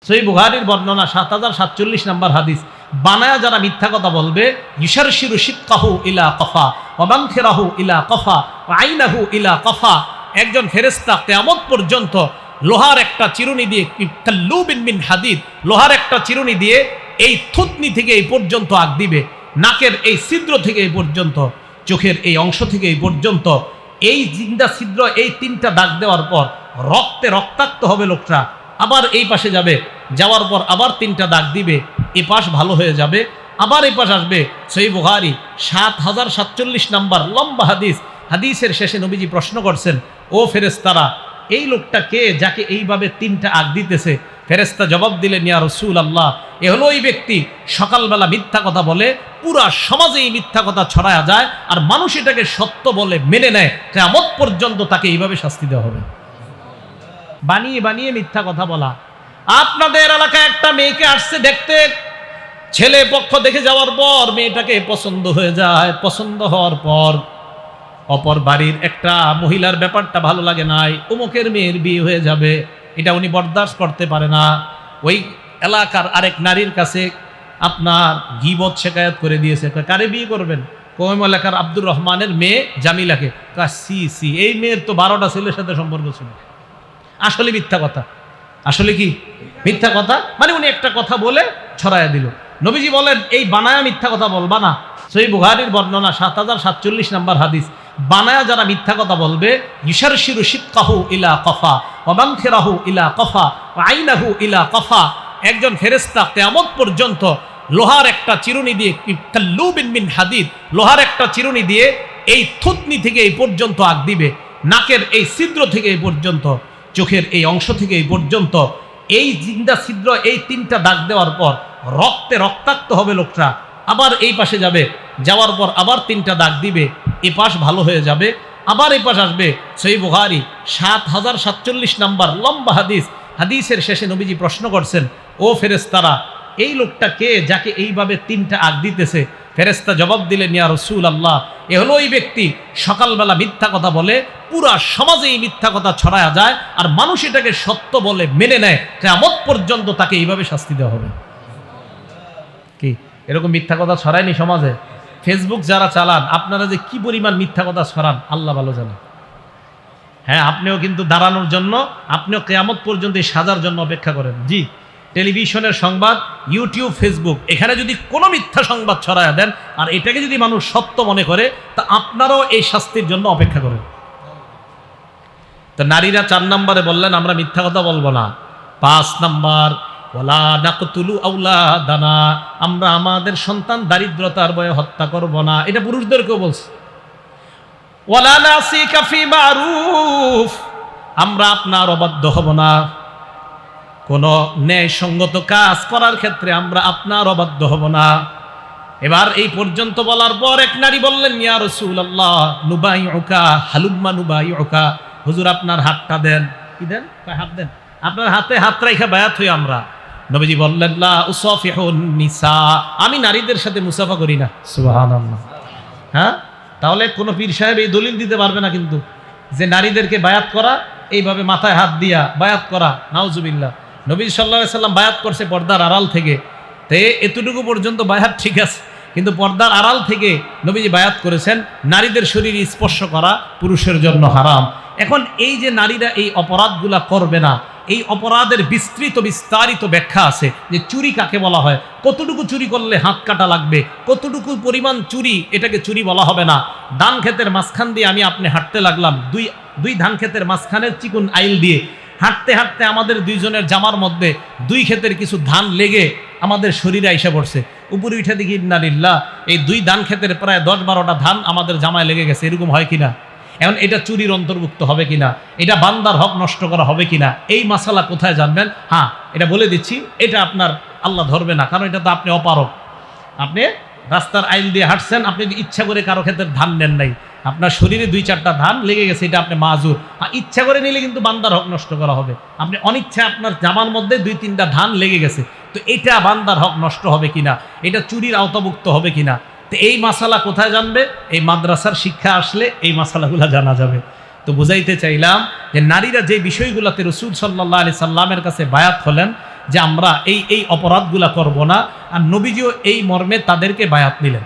সহিহ বুখারীর বর্ণনা ৭০৪৭ নম্বর হাদিস, বানায়া যারা মিথ্যা কথা বলবে, ইশারশিরু শিক্কাহু ইলা কফা ওয়া মানখিরাহু ইলা কফা ওয়া আইনাহু ইলা কফা। একজন ফেরেশতা কিয়ামত পর্যন্ত লোহার একটা চিরুনি দিয়ে, কাল্লুবিন মিন হাদিদ, লোহার একটা চিরুনি দিয়ে এই থুতনি থেকে এই পর্যন্ত আগ দিবে, নাকের এই ছিদ্র থেকে এই পর্যন্ত, চোখের এই অংশ থেকে এই পর্যন্ত, এই জিন্দা ছিদ্র, এই তিনটা দাগ দেওয়ার পর রক্তে রক্তাক্ত হবে লোকটা। আবার এই পাশে যাবে, যাওয়ার পর আবার তিনটা দাগ দিবে, এ পাশ ভালো হয়ে যাবে, আবার এই পাশ আসবে। সহিহ বুখারী ৭০৪৭ নম্বর লম্বা হাদিস। হাদিসের শেষে নবীজি প্রশ্ন করছেন, ও ফেরেশতারা, এই লোকটা কে যাকে এইভাবে তিনটা আগ দিতেছে? ফেরেশতা জবাব দিলেন, ইয়া রাসূলুল্লাহ, এ হলো ওই ব্যক্তি সকালবেলা মিথ্যা কথা বলে, পুরা সমাজে এই মিথ্যা কথা ছড়ায়া যায়, আর মানুষ এটাকে সত্য বলে মেনে নেয়, কিয়ামত পর্যন্ত তাকে এইভাবে শাস্তি দেওয়া হবে। বানিয়ে বানিয়ে মিথ্যা কথা বলা। আপনাদের এলাকায় একটা মেয়েকে আসছে দেখতে, ছেলে পক্ষ দেখে যাওয়ার পর মেয়েটাকে পছন্দ হয়ে যায়, পছন্দ হওয়ার পর অপর বাড়ির একটা মহিলার ব্যাপারটা ভালো লাগে নাই, অমুকের মেয়ের বিয়ে হয়ে যাবে, এটা উনি বরদাস্ত করতে পারে না। ওই এলাকার আরেক নারীর কাছে আপনার গীবত শেকায়াত করে দিয়েছে, কারে বিয়ে করবেন? কোম এলাকার আব্দুর রহমানের মেয়ে জামিলাকে। সি সি, এই মেয়ের তো 12টা ছেলের সাথে সম্পর্ক ছিল। আসলে মিথ্যা কথা, আসলে কি মিথ্যা কথা, মানে উনি একটা কথা বলে ছড়াইয়া দিল। নবীজি বলেন, এই বানায়া মিথ্যা কথা বলবা না। সহিহ বুখারীর বর্ণনা ৭০৪৭ নম্বর হাদিস, বানায়া যারা মিথ্যা কথা বলবে, ইশারশিরু শিক্কাহু ইলা কফা ওয়া মানখিরাহু ইলা কফা ওয়া আইনাহু ইলা কফা। একজন ফেরেশতা কিয়ামত পর্যন্ত লোহার একটা চিরুনি দিয়ে, কাল্লুবিন মিন হাদিদ, লোহার একটা চিরুনি দিয়ে এই থুতনি থেকে এই পর্যন্ত আগ দিবে, নাকের এই ছিদ্র থেকে এই পর্যন্ত, চোখের এই অংশ থেকে এই পর্যন্ত, এই জিন্দা ছিদ্র, এই তিনটা দাগ দেওয়ার পর রক্তে রক্তাক্ত হবে লোকটা। আবার এই পাশে যাবে, যাওয়ার পর আবার তিনটা দাগ দিবে, এ পাশ ভালো হয়ে যাবে, আবার এই পাশ আসবে। সহিহ বুখারী ৭০৪৭ নম্বর লম্বা হাদিস। হাদিসের শেষে নবীজি প্রশ্ন করছেন, ও ফেরেশতারা, এই লোকটা কে যাকে এইভাবে তিনটা আগ দিতেছে? ফেরেশতা জবাব দিলেন, ইয়া রাসূলুল্লাহ, এ হলো ওই ব্যক্তি সকালবেলা মিথ্যা কথা বলে, পুরা সমাজে এই মিথ্যা কথা ছড়ায়া যায়, আর মানুষ এটাকে সত্য বলে মেনে নেয়, কিয়ামত পর্যন্ত তাকে এইভাবে শাস্তি দেওয়া হবে। কি এরকম মিথ্যা কথা ছড়ায়নি সমাজে? ফেসবুক যারা চালান, আপনারা যে কি পরিমাণ মিথ্যা কথা ছড়ান আল্লাহ ভালো জানেন। হ্যাঁ, আপনিও কিন্তু দাঁড়ানোর জন্য, আপনিও কিয়ামত পর্যন্ত এই সাজার জন্য অপেক্ষা করেন। জি, টেলিভিশনের সংবাদ, ইউটিউব, ফেসবুক, এখানে যদি কোনো মিথ্যা সংবাদ ছড়ায়া দেন আর এটাকে যদি মানুষ সত্য মনে করে, তা আপনারাও এই শাস্তির জন্য অপেক্ষা করেন। তো নারীরা 4 নম্বরে বললেন, আমরা মিথ্যা কথা বলবো না। 5 নম্বর, ওয়ালা নাকতুলু আওলাদানা, আমরা আমাদের সন্তান দারিদ্রতার ভয়ে হত্যা করব না। এটা পুরুষদেরকেও বলছে। ওয়ালা নাসিকা ফি মারুফ, আমরা আপনার অবাধ্য হব না। কোন ন্যায়সঙ্গত কাজ করার ক্ষেত্রে আমরা আপনার অবাধ্য হব না। এবার এই পর্যন্ত বলার পর এক নারী বললেন, ইয়া রাসূলুল্লাহ, নুবাইউকা, হালুম্মা নুবাইউকা, হুজুর আপনার হাতটা দেন। কি দেন? হাত দেন, আপনার হাতে হাত রাখা বায়াত হই আমরা। নবীজি বললেন, লা উসাফিহুন নিসা, আমি নারীদের সাথে মুসাফা করি না। সুবহানাল্লাহ। হ্যাঁ, তাহলে কোনো পীর সাহেব এই দলিল দিতে পারবে না কিন্তু, যে নারীদেরকে বায়াত করা, এইভাবে মাথায় হাত দিয়া বায়াত করা, নাউজুবিল্লাহ। নবী সাল্লাল্লাহু আলাইহি সাল্লাম বায়াত করছে পর্দার আড়াল থেকে, তে এতটুকু পর্যন্ত বায়াত ঠিক আছে, কিন্তু পর্দার আড়াল থেকে নবীজি বায়াত করেছেন, নারীদের শরীর স্পর্শ করা পুরুষের জন্য হারাম। এখন এই যে নারীরা এই অপরাধগুলা করবে না, এই অপরাধের বিস্তৃত বিস্তারিত ব্যাখ্যা আছে, যে চুরি কাকে বলা হয়, কতটুকু চুরি করলে হাত কাটা লাগবে, কতটুকু পরিমাণ চুরি, এটাকে চুরি বলা হবে না। ধান ক্ষেতের মাঝখান দিয়ে আপনি হাঁটতে লাগলাম, দুই ধান ক্ষেতের মাঝখানের চিকুন আইল দিয়ে হাঁটতে হাঁটতে আমাদের দুইজনের জামার মধ্যে 2 ক্ষেতের কিছু ধান লেগে আমাদের শরীরে আইসা পড়ছে, উপরে উঠে দেখি ইন্না লিল্লাহ, এই 2 ধান ক্ষেতের প্রায় 10-12টা ধান আমাদের জামায় লেগে গেছে। এরকম হয় কিনা? এখন এটা চুরির অন্তর্ভুক্ত হবে কিনা, এটা বান্দার হক নষ্ট করা হবে কিনা, এই মাসালা কোথায় জানবেন? হ্যাঁ, এটা বলে দিচ্ছি, এটা আপনার আল্লাহ ধরবে না, কারণ এটা তো আপনি অপারক। আপনি রাস্তার আইল দিয়ে হাঁটছেন, আপনি ইচ্ছা করে কারো ক্ষেত্রে ধান নেন নাই, আপনার শরীরে 2-4টা ধান লেগে গেছে, এটা আপনি মাজুর। ইচ্ছা করে নিলে কিন্তু বান্দার হক নষ্ট করা হবে। আপনি অনিচ্ছা আপনার জামার মধ্যে 2-3টা ধান লেগে গেছে, তো এটা বান্দার হক নষ্ট হবে কিনা, এটা চুরির আওতাভুক্ত হবে কিনা, তো এই মাসালা কোথায় জানবে? এই মাদ্রাসার শিক্ষা আসলে এই মাসালাগুলো জানা যাবে। তো বুঝাইতে চাইলাম যে নারীরা যে বিষয়গুলোতে রাসূল সাল্লাল্লাহু আলাইহি সাল্লামের কাছে বায়াত হলেন, যে আমরা এই অপরাধগুলা করব না, আর নবীজিও এই মর্মে তাদেরকে বায়াত নিলেন।